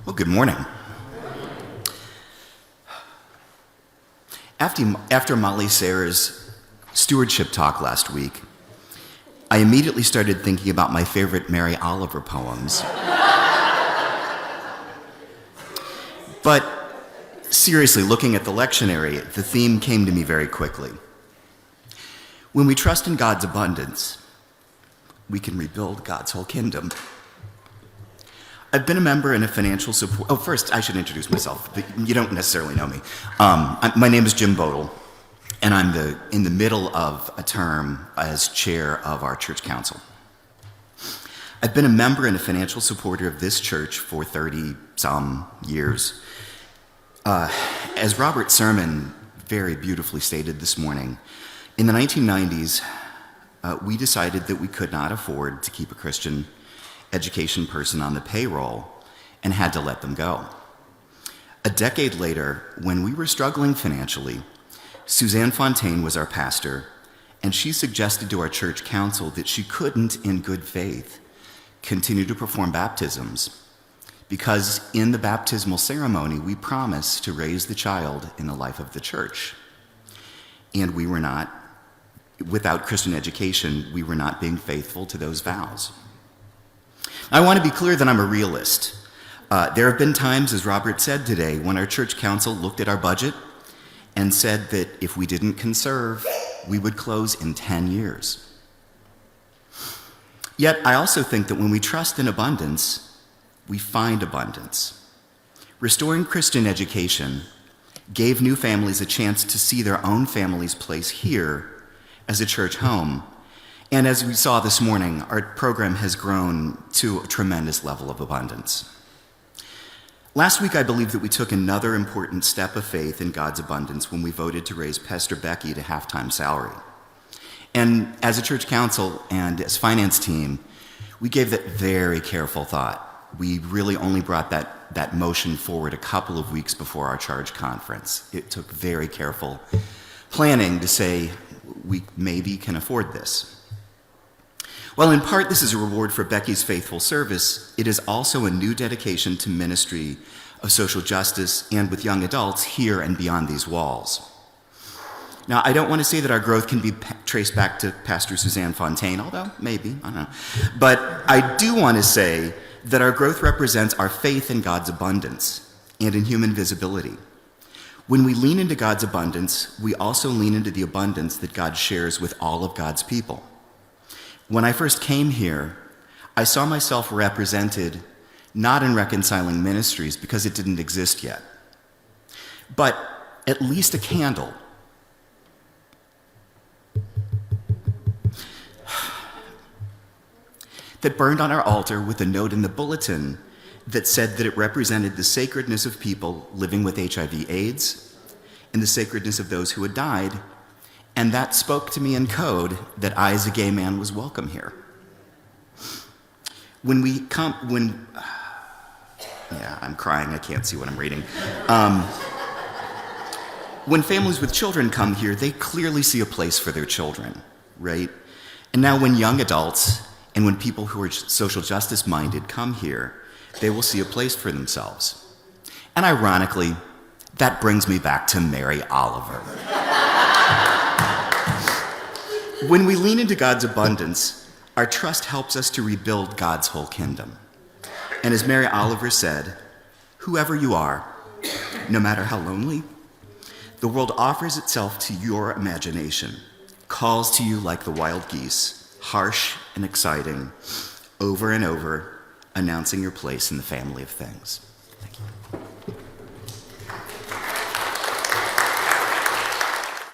Well, good morning. After Molly Sayre's stewardship talk last week, I immediately started thinking about my favorite Mary Oliver poems. But seriously, looking at the lectionary, the theme came to me very quickly. When we trust in God's abundance, we can rebuild God's whole kingdom. I've been a member in a financial support... Oh, first, I should introduce myself. You don't necessarily know me. My name is Jim Bodle, and I'm in the middle of a term as chair of our church council. I've been a member and a financial supporter of this church for 30-some years. As Robert's sermon very beautifully stated this morning, in the 1990s, we decided that we could not afford to keep a Christian education person on the payroll and had to let them go. A decade later, when we were struggling financially, Suzanne Fontaine was our pastor, and she suggested to our church council that she couldn't, in good faith, continue to perform baptisms because in the baptismal ceremony, we promised to raise the child in the life of the church. And we were not, without Christian education, we were not being faithful to those vows. I want to be clear that I'm a realist. There have been times, as Robert said today, when our church council looked at our budget and said that if we didn't conserve, we would close in 10 years. Yet I also think that when we trust in abundance, we find abundance. Restoring Christian education gave new families a chance to see their own family's place here as a church home. And as we saw this morning, our program has grown to a tremendous level of abundance. Last week, I believe that we took another important step of faith in God's abundance when we voted to raise Pastor Becky to half-time salary. And as a church council and as finance team, we gave that very careful thought. We really only brought that motion forward a couple of weeks before our charge conference. It took very careful planning to say, we maybe can afford this. Well, in part, this is a reward for Becky's faithful service. It is also a new dedication to ministry of social justice and with young adults here and beyond these walls. Now, I don't want to say that our growth can be traced back to Pastor Suzanne Fontaine, although maybe, I don't know. But I do want to say that our growth represents our faith in God's abundance and in human visibility. When we lean into God's abundance, we also lean into the abundance that God shares with all of God's people. When I first came here, I saw myself represented not in Reconciling Ministries because it didn't exist yet, but at least a candle. That burned on our altar with a note in the bulletin that said that it represented the sacredness of people living with HIV/AIDS and the sacredness of those who had died. And that spoke to me in code that I, as a gay man, was welcome here. I'm crying, I can't see what I'm reading. When families with children come here, they clearly see a place for their children, right? And now when young adults and when people who are social justice minded come here, they will see a place for themselves. And ironically, that brings me back to Mary Oliver. When we lean into God's abundance, our trust helps us to rebuild God's whole kingdom. And as Mary Oliver said, whoever you are, no matter how lonely, the world offers itself to your imagination, calls to you like the wild geese, harsh and exciting, over and over, announcing your place in the family of things. Thank you.